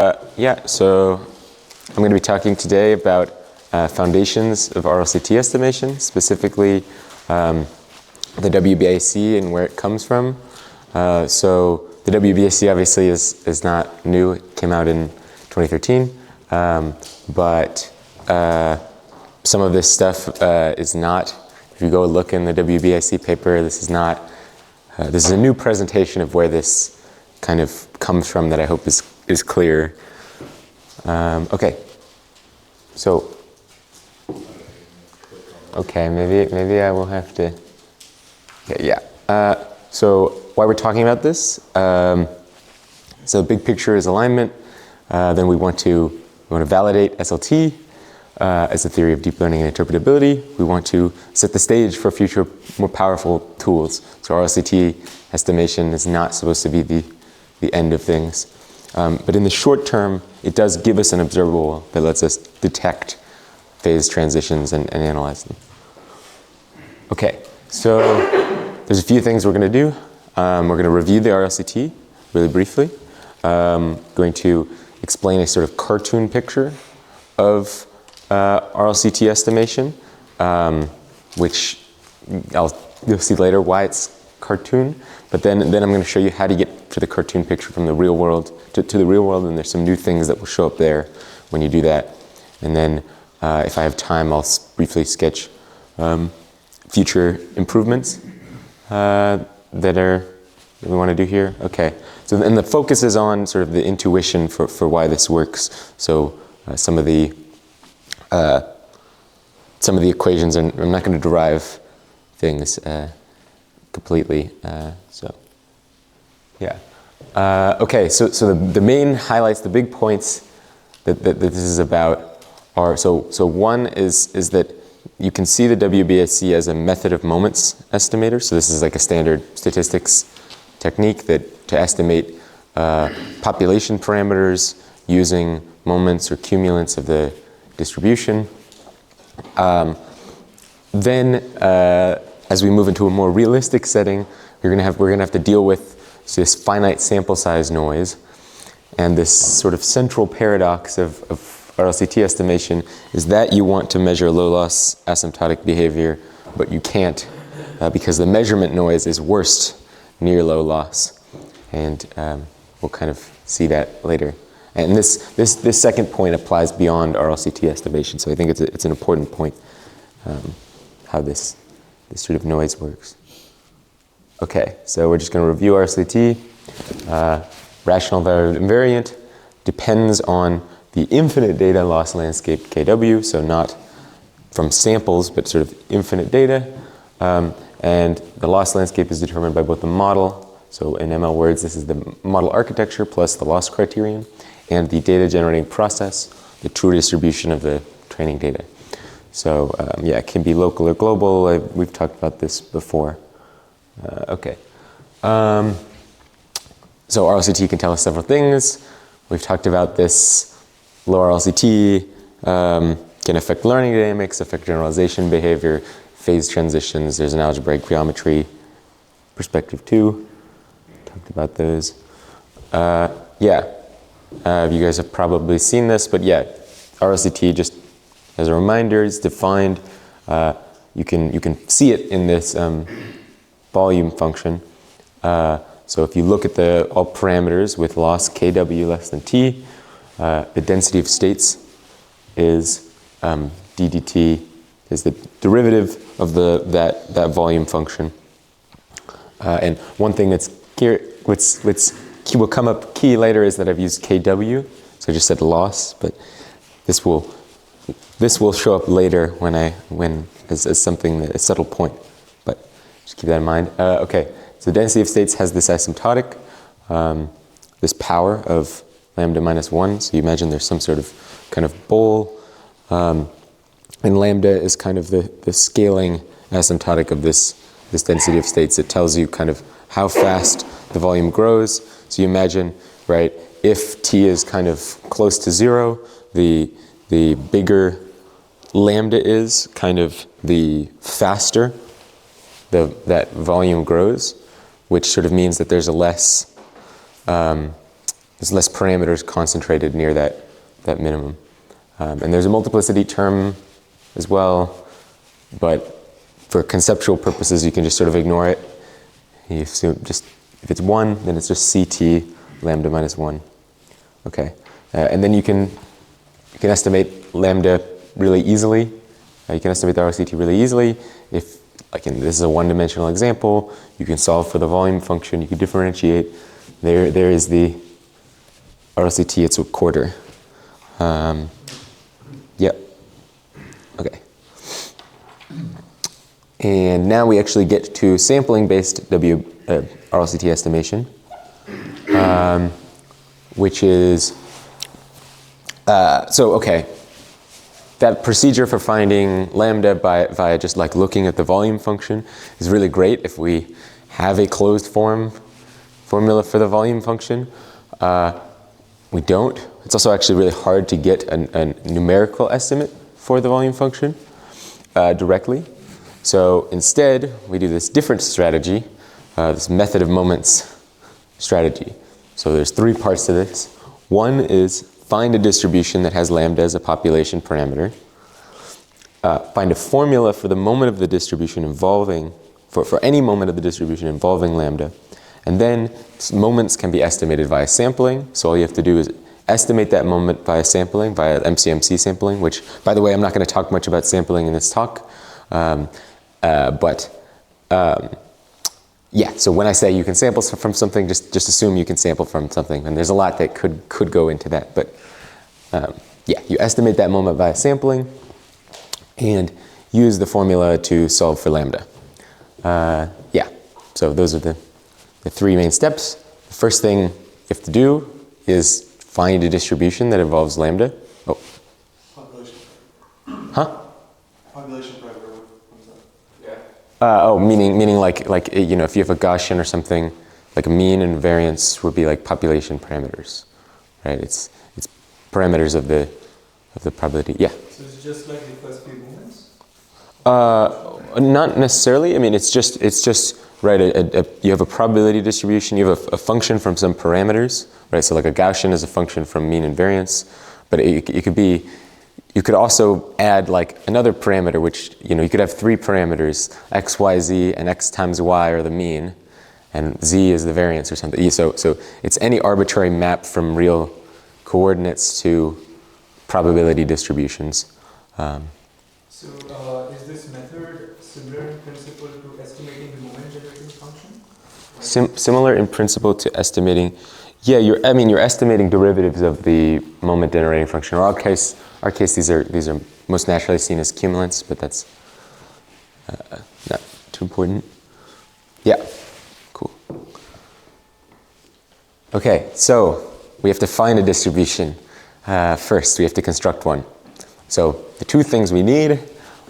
Yeah, so I'm going to be talking today about foundations of RLCT estimation, specifically the WBAC and where it comes from. So the WBAC obviously is not new. It came out in 2013, but some of this stuff is not. If you go look in the WBAC paper, this is not. This is a new presentation of where this kind of comes from that I hope is clear. Okay. So, okay, maybe I will have to. Okay, yeah. So why we're talking about this? So big picture is alignment. Then we want to validate SLT as a theory of deep learning and interpretability. We want to set the stage for future more powerful tools. So RLCT estimation is not supposed to be the end of things. But in the short term, it does give us an observable that lets us detect phase transitions and analyze them. Okay, so there's a few things we're going to do. We're going to review the RLCT really briefly. Going to explain a sort of cartoon picture of RLCT estimation, which you'll see later why it's cartoon. But then I'm going to show you how to get to the cartoon picture from the real world to the real world, and there's some new things that will show up there when you do that. And then if I have time, I'll briefly sketch future improvements that we want to do here. Okay, so then the focus is on sort of the intuition for why this works. So some of the equations, and I'm not going to derive things completely. So yeah. Okay, so the main highlights, the big points that this is about are, so one is that you can see the WBAC as a method of moments estimator. So this is like a standard statistics technique that to estimate population parameters using moments or cumulants of the distribution. Then as we move into a more realistic setting, we're gonna have to deal with this finite sample size noise, and this sort of central paradox of RLCT estimation is that you want to measure low loss asymptotic behavior, but you can't because the measurement noise is worst near low loss, and we'll kind of see that later. And this second point applies beyond RLCT estimation, so I think it's an important point how this sort of noise works. Okay, so we're just going to review RLCT. Rational variable invariant depends on the infinite data loss landscape KW, so not from samples, but sort of infinite data. And the loss landscape is determined by both the model, so in ML words, this is the model architecture plus the loss criterion, and the data generating process, the true distribution of the training data. So yeah, it can be local or global. We've talked about this before. Okay. So RLCT can tell us several things. We've talked about this. Low RLCT can affect learning dynamics, affect generalization behavior, phase transitions. There's an algebraic geometry perspective too. Talked about those. Yeah. You guys have probably seen this, but yeah, RLCT, just as a reminder, is defined. You can see it in this volume function. So if you look at all parameters with loss kW less than t, the density of states is ddt is the derivative of that volume function. And one thing that's here, which will come up key later, is that I've used kW, so I just said loss, but this will show up later when as something, a subtle point, but just keep that in mind. Okay, so density of states has this asymptotic, this power of lambda minus 1. So you imagine there's some sort of kind of bowl, and lambda is kind of the scaling asymptotic of this density of states. It tells you kind of how fast the volume grows. So you imagine, right, if t is kind of close to 0, the bigger lambda is, kind of the faster that volume grows, which sort of means that there's a less there's less parameters concentrated near that minimum. And there's a multiplicity term as well, but for conceptual purposes, you can just sort of ignore it. You assume just, if it's 1, then it's just CT lambda minus 1. Okay, and then you can estimate lambda really easily. You can estimate the RLCT really easily. If, like this is a one-dimensional example, you can solve for the volume function, you can differentiate. There is the RLCT, it's a quarter. Yep. Okay. And now we actually get to sampling-based RLCT estimation, which is, okay. That procedure for finding lambda via just like looking at the volume function is really great if we have a closed formula for the volume function. We don't. It's also actually really hard to get a numerical estimate for the volume function directly. So instead, we do this different strategy, this method of moments strategy. So there's 3 parts to this. One is find a distribution that has lambda as a population parameter. Find a formula for the moment of the distribution involving, for any moment of the distribution involving lambda. And then moments can be estimated via sampling. So all you have to do is estimate that moment via sampling, via MCMC sampling, which, by the way, I'm not going to talk much about sampling in this talk. Yeah, so when I say you can sample from something, just assume you can sample from something. And there's a lot that could go into that. But yeah, you estimate that moment via sampling and use the formula to solve for lambda. Yeah, so those are the 3 main steps. The first thing you have to do is find a distribution that involves lambda. Oh. Population. Huh? Population parameter. Yeah. Meaning like you know, if you have a Gaussian or something, like a mean and variance would be like population parameters, right? It's parameters of the probability. Yeah. So it's just like the first few moments? Not necessarily. I mean, it's just right. You have a probability distribution. You have a function from some parameters, right? So like a Gaussian is a function from mean and variance, but it could be. You could also add like another parameter, which, you know, you could have 3 parameters, x, y, z, and x times y are the mean, and z is the variance or something. So it's any arbitrary map from real coordinates to probability distributions. So is this method similar in principle to estimating the moment generating function? Similar in principle to estimating. Yeah, you're estimating derivatives of the moment generating function. In our case, these are most naturally seen as cumulants, but that's not too important. Yeah, cool. Okay, so we have to find a distribution. First, we have to construct one. So the 2 things we need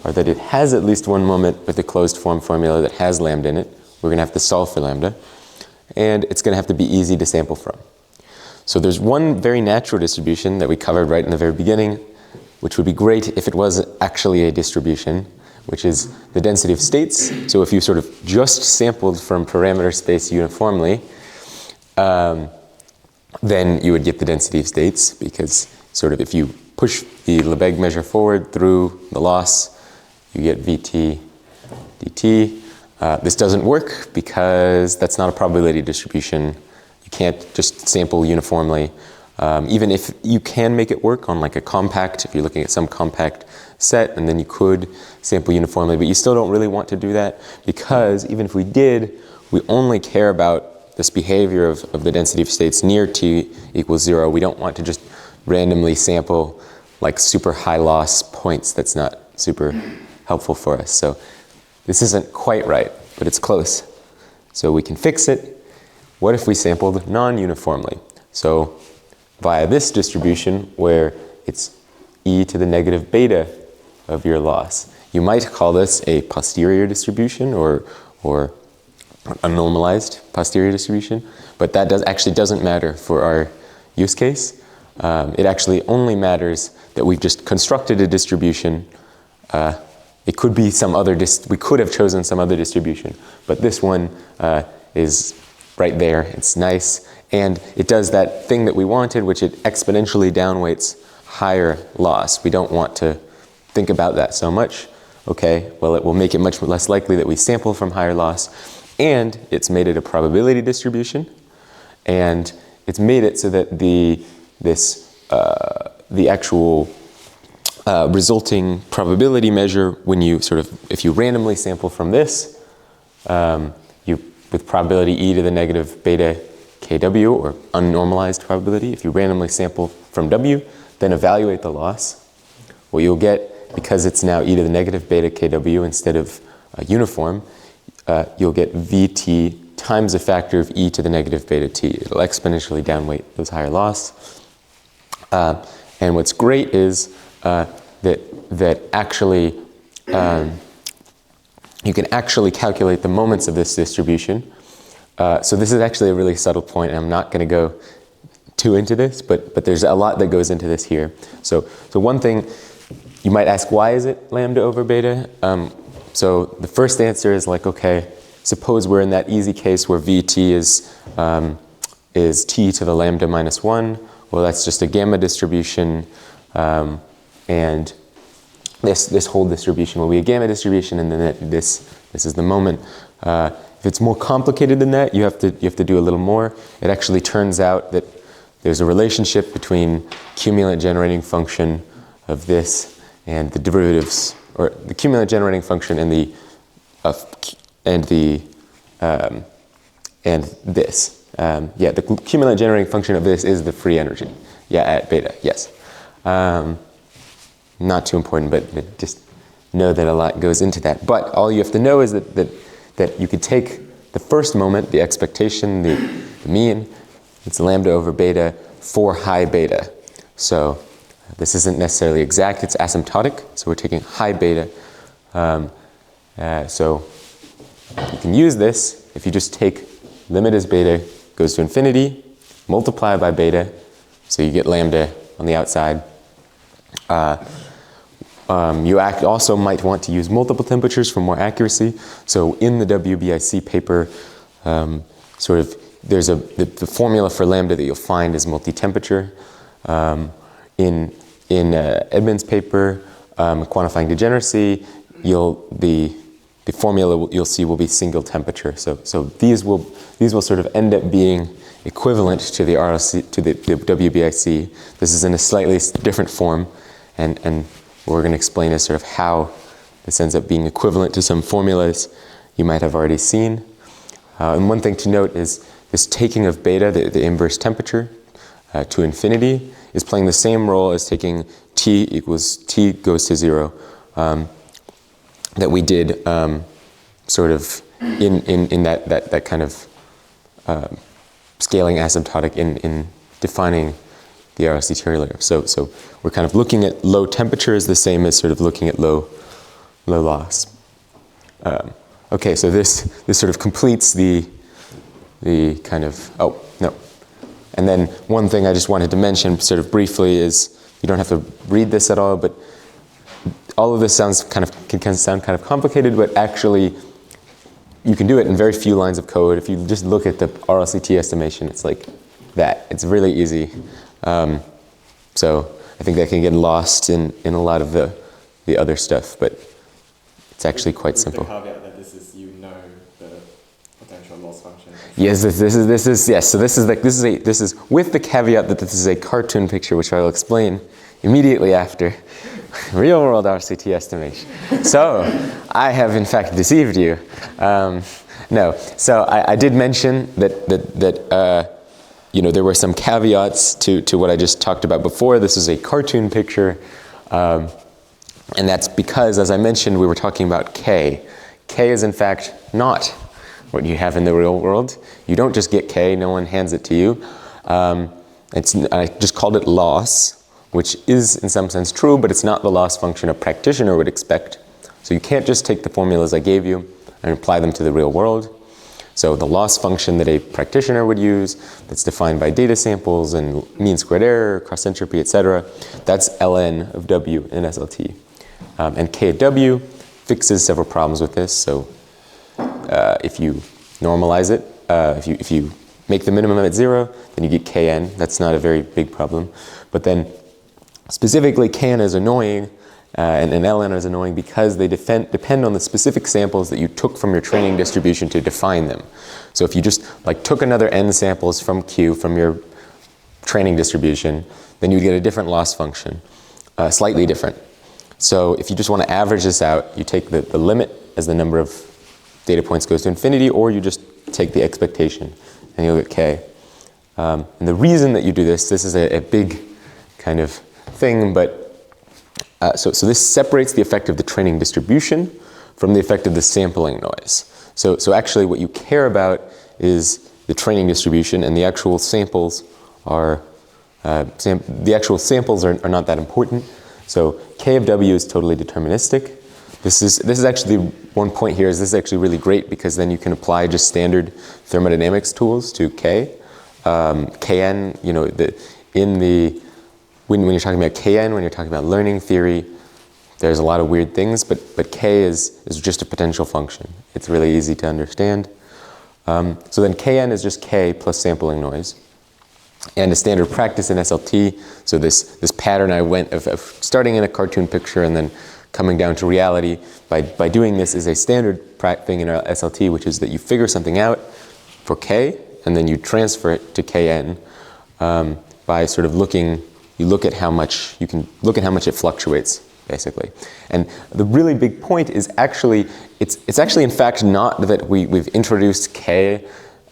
are that it has at least one moment with a closed form formula that has lambda in it. We're going to have to solve for lambda. And it's going to have to be easy to sample from. So there's one very natural distribution that we covered right in the very beginning, which would be great if it was actually a distribution, which is the density of states. So if you sort of just sampled from parameter space uniformly, then you would get the density of states, because sort of if you push the Lebesgue measure forward through the loss, you get Vt dt. This doesn't work because that's not a probability distribution. You can't just sample uniformly. Even if you can make it work on like a compact, if you're looking at some compact set, and then you could sample uniformly, but you still don't really want to do that, because even if we did, we only care about this behavior of the density of states near t equals 0. We don't want to just randomly sample like super high loss points. That's not super helpful for us. So this isn't quite right, but it's close. So we can fix it. What if we sampled non-uniformly? So via this distribution, where it's e to the negative beta of your loss. You might call this a posterior distribution or a normalized posterior distribution, but that actually doesn't matter for our use case. It actually only matters that we've just constructed a distribution. It could be some other, we could have chosen some other distribution, but this one is right there. It's nice, And it does that thing that we wanted, which it exponentially downweights higher loss. We don't want to think about that so much. Okay, well, it will make it much less likely that we sample from higher loss. And it's made it a probability distribution. And it's made it so that the actual resulting probability measure, when you if you randomly sample from this, with probability e to the negative beta kw, or unnormalized probability, if you randomly sample from w, then evaluate the loss, what you'll get, because it's now e to the negative beta kw instead of uniform, you'll get vt times a factor of e to the negative beta t. It'll exponentially downweight those higher loss. And what's great is that actually you can actually calculate the moments of this distribution. So this is actually a really subtle point, and I'm not going to go too into this, but there's a lot that goes into this here. So one thing, you might ask, why is it lambda over beta? So the first answer is like, okay, suppose we're in that easy case where Vt is t to the lambda minus 1. Well, that's just a gamma distribution, and this whole distribution will be a gamma distribution, and then this is the moment. If it's more complicated than that, you have to do a little more. It actually turns out that there's a relationship between cumulant generating function of this and the derivatives, or the cumulant generating function and this. The cumulant generating function of this is the free energy. Yeah, at beta, yes. Not too important, but just know that a lot goes into that. But all you have to know is that you could take the first moment, the expectation, the mean, it's lambda over beta for high beta. So this isn't necessarily exact, it's asymptotic, so we're taking high beta. So you can use this if you just take limit as beta goes to infinity, multiply by beta, so you get lambda on the outside. You also might want to use multiple temperatures for more accuracy. So in the WBIC paper, there's the formula for lambda that you'll find is multi-temperature. In Edmund's paper, quantifying degeneracy, the formula you'll see will be single temperature. So these will sort of end up being equivalent to the RLC, to the WBIC. This is in a slightly different form, and what we're going to explain is sort of how this ends up being equivalent to some formulas you might have already seen. And one thing to note is this taking of beta, the inverse temperature, to infinity, is playing the same role as taking t goes to 0, that we did sort of in that kind of scaling asymptotic in defining the RLCT earlier. So we're kind of looking at low temperature is the same as sort of looking at low loss. Okay, so this sort of completes the kind of, and then one thing I just wanted to mention sort of briefly is, you don't have to read this at all, but all of this can sound kind of complicated, but actually you can do it in very few lines of code. If you just look at the RLCT estimation, it's like that. It's really easy. So I think that can get lost in a lot of the other stuff, but it's actually quite simple. The caveat that this is, the potential loss function. Yes, this is yes. So this is with the caveat that this is a cartoon picture, which I will explain immediately after real world RCT estimation. So I have in fact deceived you. No, so I did mention that there were some caveats to what I just talked about before. This is a cartoon picture, and that's because, as I mentioned, we were talking about K. K is in fact not what you have in the real world. You don't just get K, no one hands it to you. I just called it loss, which is in some sense true, but it's not the loss function a practitioner would expect. So you can't just take the formulas I gave you and apply them to the real world. So the loss function that a practitioner would use, that's defined by data samples and mean squared error, cross entropy, etc., that's ln of W in SLT. And K of W fixes several problems with this. So if you normalize it, if you make the minimum at 0, then you get kn. That's not a very big problem. But then specifically kn is annoying and ln is annoying because they depend on the specific samples that you took from your training distribution to define them. So if you just like took another n samples from Q from your training distribution, then you'd get a different loss function, slightly different. So if you just want to average this out, you take the limit as the number of data points goes to infinity, or you just take the expectation and you'll get k. And the reason that you do this is a big kind of thing, but so this separates the effect of the training distribution from the effect of the sampling noise. So actually what you care about is the training distribution, and the actual samples are not that important. So k of w is totally deterministic. This is actually one point here. This is actually really great because then you can apply just standard thermodynamics tools to k. Kn, you know, when you're talking about Kn, when you're talking about learning theory, there's a lot of weird things, but K is just a potential function. It's really easy to understand. So then Kn is just K plus sampling noise. And a standard practice in SLT, so this pattern I went of starting in a cartoon picture and then coming down to reality by doing this is a standard thing in our SLT, which is that you figure something out for K and then you transfer it to Kn by sort of you look at how much it fluctuates, basically. And the really big point is actually, it's actually in fact not that we've introduced K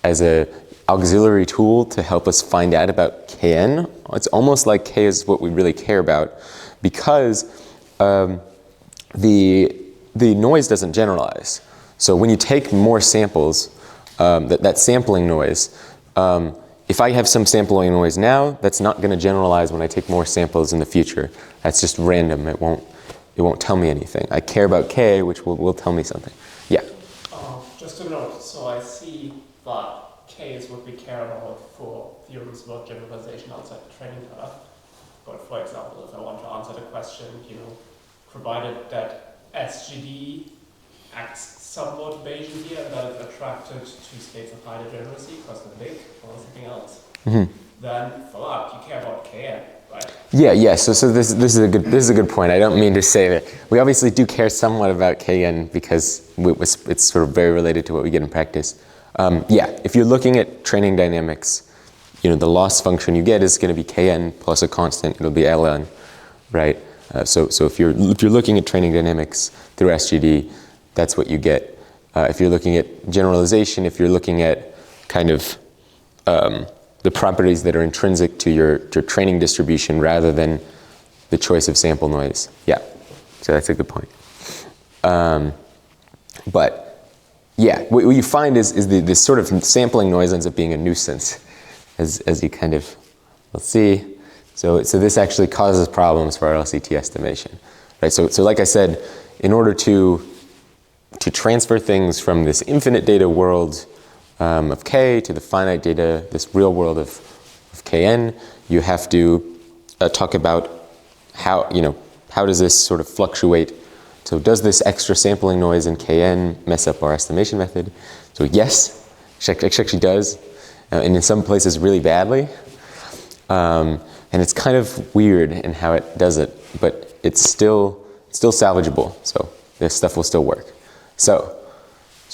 as a auxiliary tool to help us find out about Kn. It's almost like K is what we really care about because the noise doesn't generalize. So when you take more samples, that sampling noise, if I have some sampling noise now, that's not going to generalize when I take more samples in the future. That's just random. It won't tell me anything. I care about K, which will tell me something. Yeah? Just to note, so I see that K is what we care about for theorems about generalization outside the training data. But for example, if I want to answer the question, provided that SGD acts somewhat Bayesian here and that it's attracted to states of high degeneracy because they're big or something else, then for that you care about Kn, right? Yeah. So this is a good point. I don't mean to say that we obviously do care somewhat about Kn because it's sort of very related to what we get in practice. If you're looking at training dynamics, the loss function you get is going to be Kn plus a constant. It'll be ln, right? So if you're looking at training dynamics through SGD, that's what you get. If you're looking at generalization, if you're looking at kind of the properties that are intrinsic to your training distribution rather than the choice of sample noise. Yeah, so that's a good point. What you find is this sort of sampling noise ends up being a nuisance, as you kind of will see. So this actually causes problems for RLCT estimation, right? So like I said, in order to transfer things from this infinite data world of K to the finite data, this real world of Kn, you have to talk about how does this sort of fluctuate. So does this extra sampling noise in Kn mess up our estimation method? So yes, it actually does, and in some places really badly. And it's kind of weird in how it does it, but it's still salvageable. So this stuff will still work. So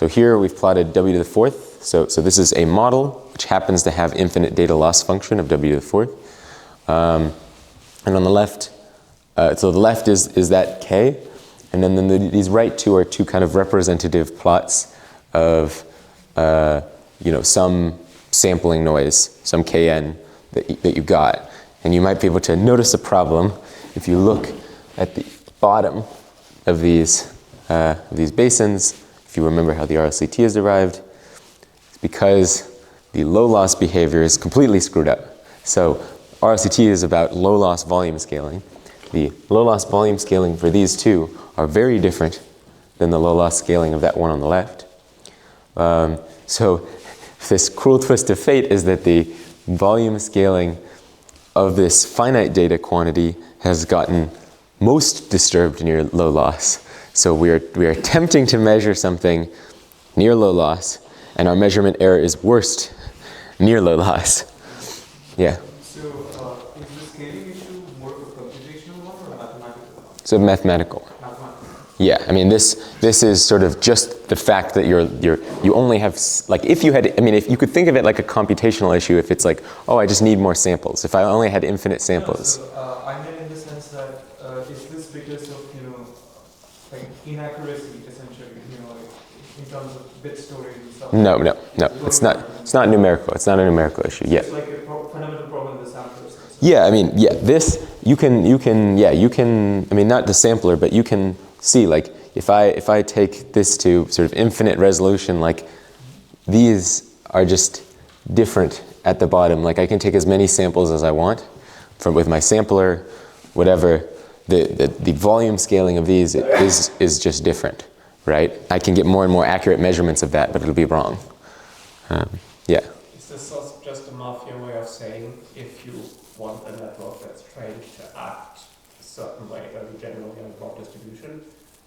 here we've plotted w to the fourth. So this is a model which happens to have infinite data loss function of w to the fourth. And on the left, so the left is that K, and then these right two are two kind of representative plots of some sampling noise, some Kn that you got. And you might be able to notice a problem if you look at the bottom of these basins. If you remember how the RLCT is derived, it's because the low loss behavior is completely screwed up. So RLCT is about low loss volume scaling. The low loss volume scaling for these two are very different than the low loss scaling of that one on the left. So this cruel twist of fate is that the volume scaling of this finite data quantity has gotten most disturbed near low loss. So we are attempting to measure something near low loss, and our measurement error is worst near low loss. Yeah. So, is the scaling issue more of a computational one or a mathematical one? So mathematical. Mathematical. Yeah, I mean this is sort of just the fact that you only have like if you had, I mean, if you could think of it like a computational issue, if it's like, oh, I just need more samples. If I only had infinite samples. No, so, I meant in the sense that is this because of like inaccuracy essentially, like in terms of bit storage and stuff? No, it's not. It's not numerical. It's not a numerical issue. Yeah. It's like a fundamental problem with the samplers. Yeah, I mean, yeah, this you can. I mean, not the sampler, but you can see like if I take this to sort of infinite resolution, like these are just different at the bottom. Like I can take as many samples as I want with my sampler, whatever. The volume scaling of these is just different, right? I can get more and more accurate measurements of that, but it'll be wrong. Yeah. Is this also just a mafia way of saying if you want a network that's trained to act a certain way, very generally on broad distribution,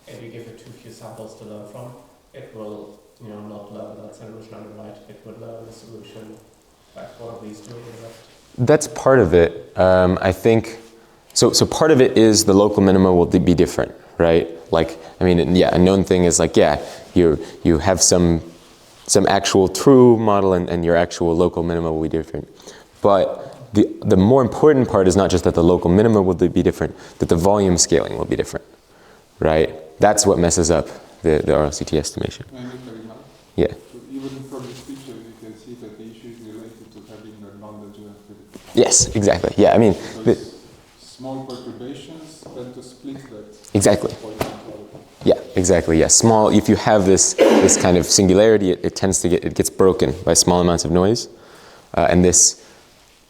and you give it too few samples to learn from, it will not learn that solution on the right, it would learn the solution like one of these two on the left. That's part of it. I think, so part of it is the local minima will be different, right? Like, I mean, yeah, a known thing is like, yeah, you have some actual true model and your actual local minima will be different. But the more important part is not just that the local minima will be different, that the volume scaling will be different, right? That's what messes up the RLCT estimation. Yeah. So even from this picture, you can see that the issue is related to having a knowledge of it. Yes, exactly. Yeah, I mean, small perturbations tend to split that. Exactly. Yeah, exactly. Yeah, small. If you have this kind of singularity, it tends to it gets broken by small amounts of noise, and this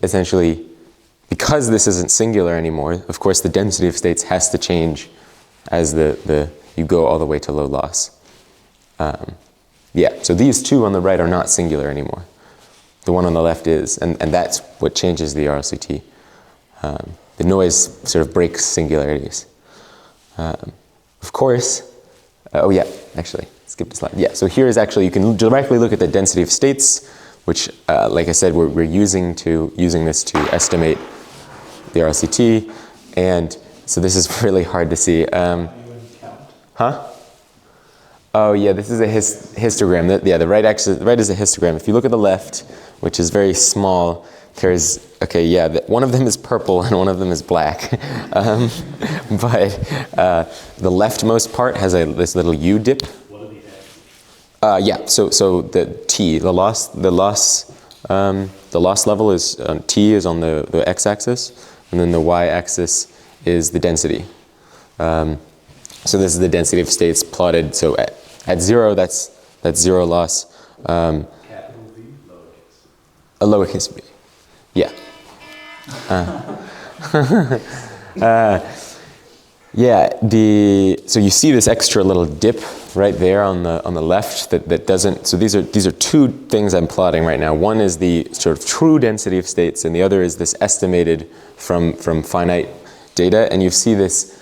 essentially, because this isn't singular anymore. Of course, the density of states has to change as you go all the way to low loss. Yeah. So these two on the right are not singular anymore. The one on the left is, and that's what changes the RLCT. The noise sort of breaks singularities. Of course, oh yeah, actually, skipped a slide. Yeah, so here is actually, you can directly look at the density of states, which, like I said, we're using this to estimate the RLCT, and so this is really hard to see. Huh? Oh yeah, this is a histogram. The right is a histogram. If you look at the left, which is very small, there's, okay, yeah, one of them is purple and one of them is black. But the leftmost part has this little U dip. What are the X? Yeah, so the T, the loss level is, T is on the x-axis, and then the y-axis is the density. So this is the density of states plotted, so at zero, that's zero loss. Capital V, lowercase. A lowercase v. Yeah. Yeah. So you see this extra little dip right there on the left that doesn't. So these are two things I'm plotting right now. One is the sort of true density of states, and the other is this estimated from finite data. And you see this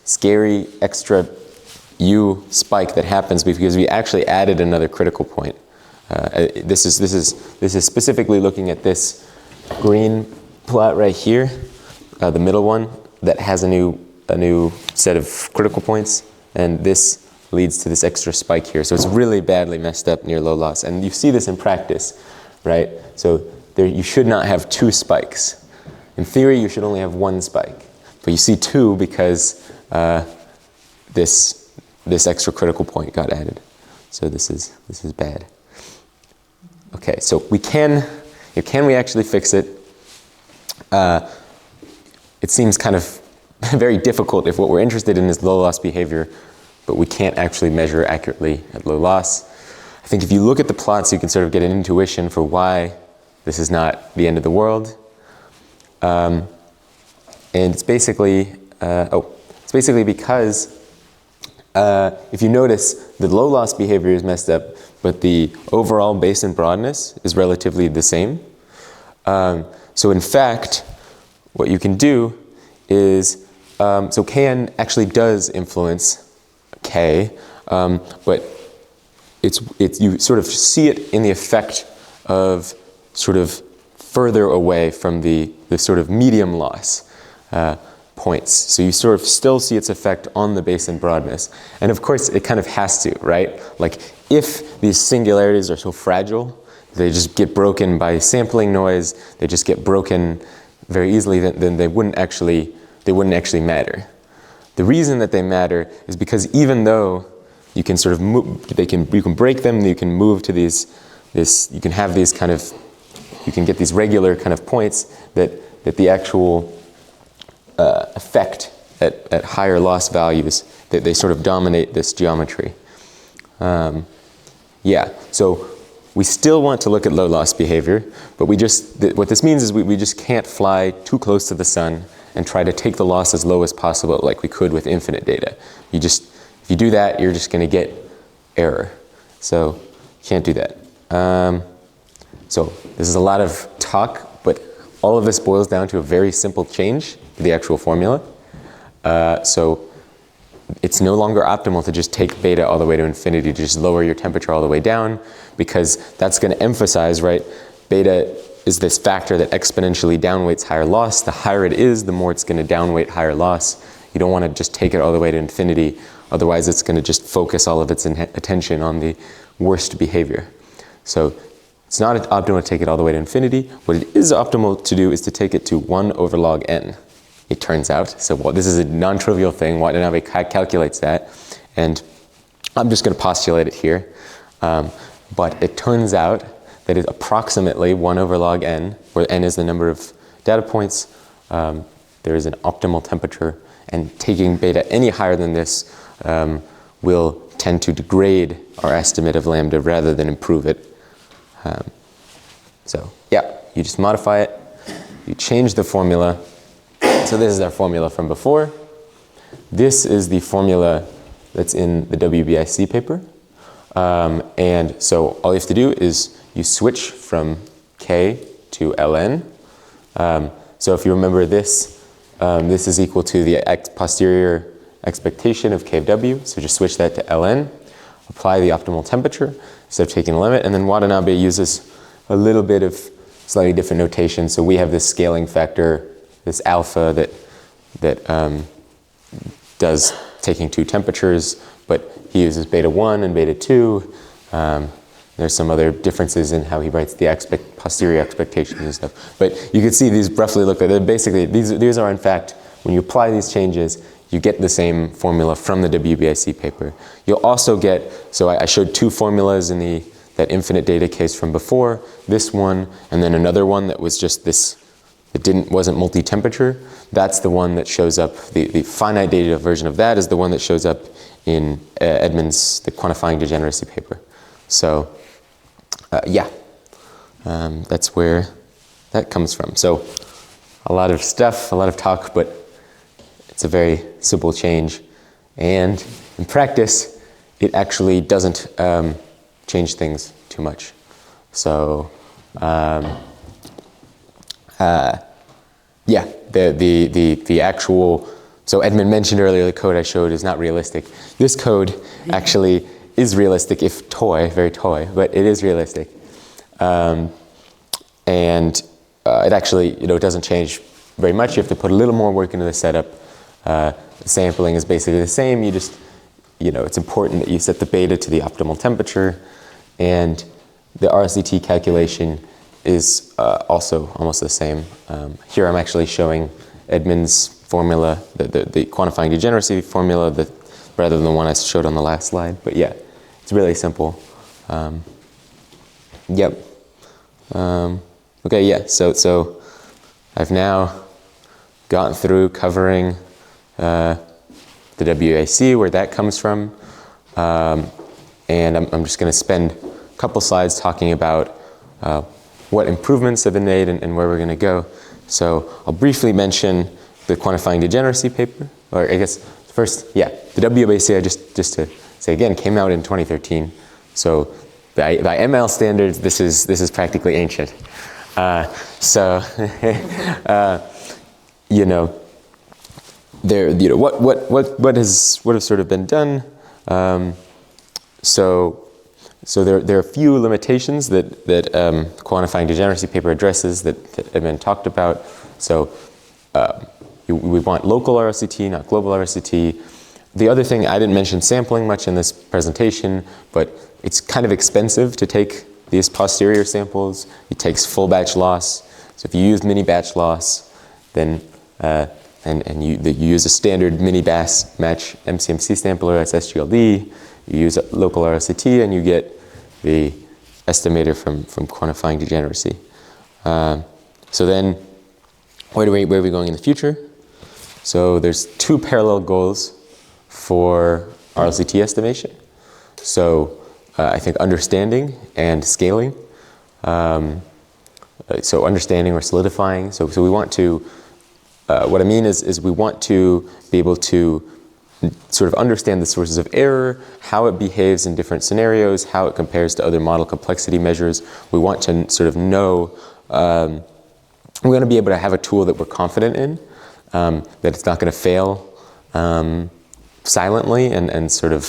scary extra U spike that happens because we actually added another critical point. This is specifically looking at this green plot right here, the middle one that has a new set of critical points, and this leads to this extra spike here. So it's really badly messed up near low loss, and you see this in practice, right? So you should not have two spikes. In theory, you should only have one spike, but you see two because this extra critical point got added. So this is bad. Okay, so can we actually fix it? It seems kind of very difficult if what we're interested in is low loss behavior, but we can't actually measure accurately at low loss. I think if you look at the plots, you can sort of get an intuition for why this is not the end of the world. And it's basically because if you notice, the low loss behavior is messed up, but the overall basin broadness is relatively the same. So in fact, what you can do is, so Kn actually does influence K, but you sort of see it in the effect of sort of further away from the sort of medium loss points. So you sort of still see its effect on the basin broadness. And of course, it kind of has to, right? Like, if these singularities are so fragile, they just get broken by sampling noise, they just get broken very easily, then they wouldn't actually matter. The reason that they matter is because even though you can sort of move, you can break them, you can move to you can have these kind of, you can get these regular kind of points that the actual effect at higher loss values, that they sort of dominate this geometry. Yeah, so we still want to look at low loss behavior, but what this means is we just can't fly too close to the sun and try to take the loss as low as possible like we could with infinite data. If you do that, you're just gonna get error. So you can't do that. So this is a lot of talk, but all of this boils down to a very simple change to the actual formula. So it's no longer optimal to just take beta all the way to infinity, to just lower your temperature all the way down, because that's going to emphasize, right, beta is this factor that exponentially downweights higher loss. The higher it is, the more it's going to downweight higher loss. You don't want to just take it all the way to infinity, otherwise it's going to just focus all of its attention on the worst behavior. So it's not optimal to take it all the way to infinity. What it is optimal to do is to take it to 1 over log n. It turns out. So this is a non-trivial thing. Watanabe calculates that, and I'm just going to postulate it here. But it turns out that it's approximately 1 over log n, where n is the number of data points. There is an optimal temperature, and taking beta any higher than this will tend to degrade our estimate of lambda rather than improve it. So yeah, you just modify it. You change the formula. So this is our formula from before. This is the formula that's in the WBIC paper. And so all you have to do is you switch from K to ln. So if you remember this, this is equal to the posterior expectation of K of W. So just switch that to ln, apply the optimal temperature instead of taking the limit. And then Watanabe uses a little bit of slightly different notation. So we have this scaling factor, this alpha that does taking 2 temperatures, but he uses beta 1 and beta 2. There's some other differences in how he writes the posterior expectations and stuff. But you can see these roughly look like, basically these are in fact, when you apply these changes, you get the same formula from the WBIC paper. You'll also get, so I showed 2 formulas in that infinite data case from before, this one, and then another one that was just this, wasn't multi-temperature. That's the one that shows up, the finite data version of that is the one that shows up in Edmond's, the quantifying degeneracy paper. So yeah, that's where that comes from. So a lot of stuff, a lot of talk, but it's a very simple change. And in practice, it actually doesn't change things too much. So yeah, the actual, so Edmund mentioned earlier the code I showed is not realistic. This code actually is realistic if very toy, but it is realistic. And it actually, it doesn't change very much. You have to put a little more work into the setup. The sampling is basically the same. You just, it's important that you set the beta to the optimal temperature, and the RLCT calculation is also almost the same. Here I'm actually showing Edmund's formula, the quantifying degeneracy formula, rather than the one I showed on the last slide. But yeah, it's really simple. Yep. Okay, yeah, so I've now gotten through covering the WAC, where that comes from. And I'm just going to spend a couple slides talking about what improvements have been made and where we're going to go. So I'll briefly mention the quantifying degeneracy paper, or I guess first, yeah, the WAC, just to say again, came out in 2013. So by ML standards, this is practically ancient. So there, what has sort of been done? So So there are a few limitations that quantifying degeneracy paper addresses that have been talked about. So we want local RLCT, not global RLCT. The other thing, I didn't mention sampling much in this presentation, but it's kind of expensive to take these posterior samples. It takes full batch loss. So if you use mini batch loss, then and you use a standard mini batch MCMC sampler, that's SGLD, you use a local RLCT, and you get the estimator from quantifying degeneracy. So then, where are we going in the future? So there's two parallel goals for RLCT estimation. So I think understanding and scaling. So understanding or solidifying. So we want to, what I mean is we want to be able to sort of understand the sources of error, how it behaves in different scenarios, how it compares to other model complexity measures. We want to sort of know, we want to be able to have a tool that we're confident in, that it's not going to fail silently and sort of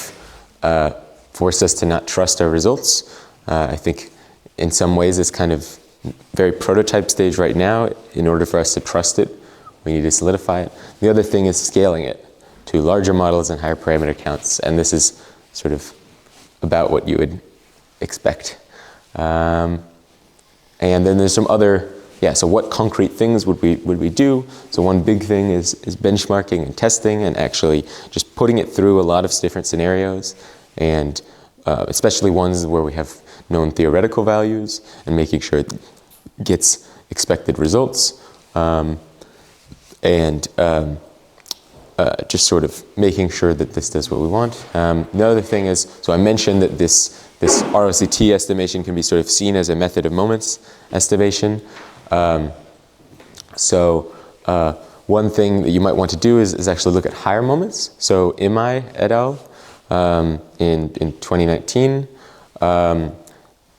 force us to not trust our results. I think in some ways it's kind of very prototype stage right now. In order for us to trust it, we need to solidify it. The other thing is scaling it to larger models and higher parameter counts. And this is sort of about what you would expect. And then there's some other, so what concrete things would we do? So one big thing is benchmarking and testing and actually just putting it through a lot of different scenarios, and especially ones where we have known theoretical values, and making sure it gets expected results. Just sort of making sure that this does what we want. The other thing is, so I mentioned that this RLCT estimation can be sort of seen as a method of moments estimation. One thing that you might want to do is actually look at higher moments. So Imai et al. In 2019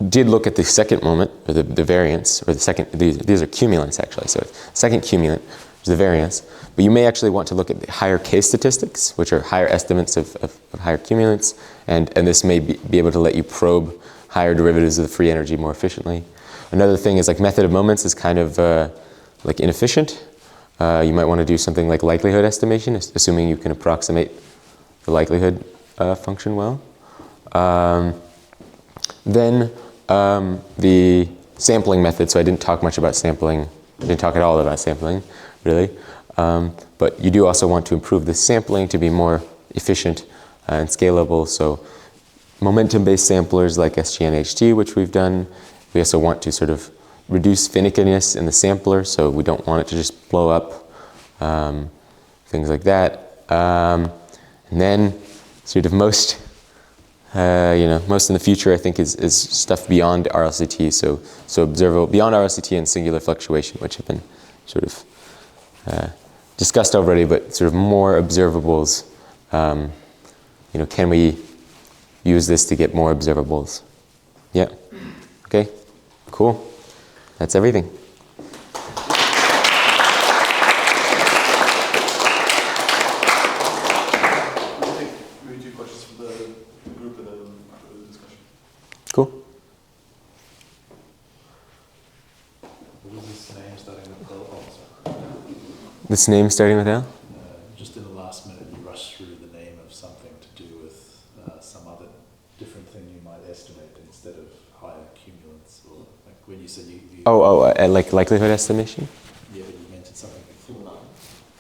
did look at the second moment, or the variance, or the second, these are cumulants actually, so second cumulant is the variance. But you may actually want to look at the higher case statistics, which are higher estimates of higher cumulants, and this may be able to let you probe higher derivatives of the free energy more efficiently. Another thing is like method of moments is kind of like inefficient. You might want to do something like likelihood estimation, assuming you can approximate the likelihood function well. Then the sampling method, so I didn't talk much about sampling, I didn't talk at all about sampling, really. But you do also want to improve the sampling to be more efficient and scalable. So momentum-based samplers like SGNHT, which we've done. We also want to sort of reduce finickiness in the sampler, so we don't want it to just blow up, things like that. And then sort of most in the future, I think, is stuff beyond RLCT, so observable, beyond RLCT and singular fluctuation, which have been sort of discussed already, but sort of more observables. Can we use this to get more observables? Yeah. Okay. Cool. That's everything. Maybe two questions for the group and then after the discussion. Cool. What was this name starting with L? This name starting with L? Just in the last minute, you rushed through the name of something to do with some other different thing you might estimate instead of higher cumulants, or like when you said you Like likelihood estimation? Yeah, but you mentioned something before.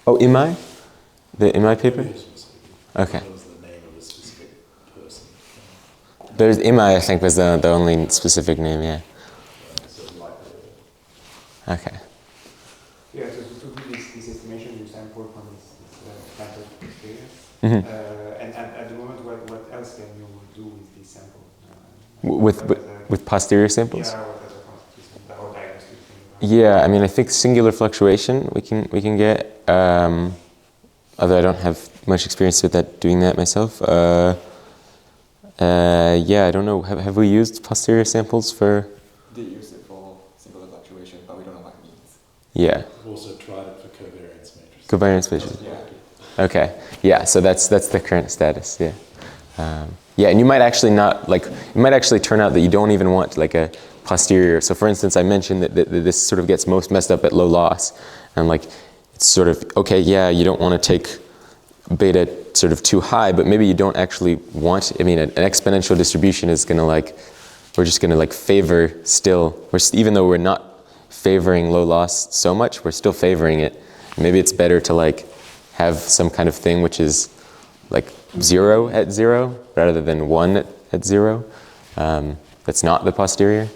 Oh, Imai? The Imai paper? Okay. What was the name of a specific person? There's Imai, I think, was the only specific name, yeah. So likelihood. Okay. Yeah, to do this estimation, you sample from this method experience. Mm-hmm. And at the moment, what else can you do with this sample? With posterior samples? Yeah, what other constitution, or diagnostic thing? Yeah, I mean, I think singular fluctuation we can get. Although I don't have much experience with doing that myself. I don't know. Have we used posterior samples for? We did use it for singular fluctuation, but we don't know what it means. Yeah. We've also tried it for covariance matrices. Covariance matrices. Yeah. Okay. Yeah. So that's the current status. Yeah. Yeah, and you might actually not, like, it might actually turn out that you don't even want like a posterior. So for instance, I mentioned that this sort of gets most messed up at low loss. And like, it's sort of, okay, yeah, you don't want to take beta sort of too high, but maybe you don't actually want, I mean, an exponential distribution is going to like, we're just going to like favor still, even though we're not favoring low loss so much, we're still favoring it. Maybe it's better to like have some kind of thing which is like 0 at 0 rather than 1 at 0. That's not the posterior.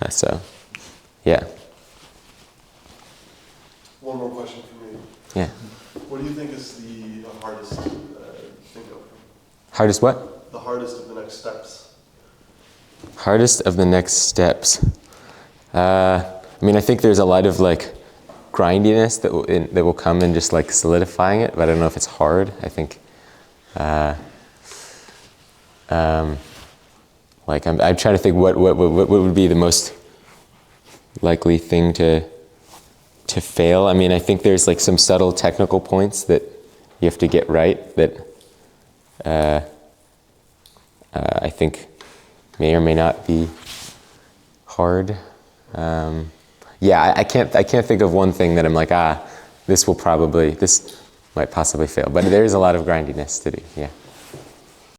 So, yeah. One more question for me. Yeah. What do you think is the hardest thing of? Hardest what? The hardest of the next steps. Hardest of the next steps. I mean, I think there's a lot of like grindiness that will come in just like solidifying it, but I don't know if it's hard. I think, like I'm trying to think what would be the most likely thing to fail. I mean, I think there's like some subtle technical points that you have to get right that I think may or may not be hard. Yeah, I can't think of one thing that I'm like, this might possibly fail. But there is a lot of grindiness to do, yeah.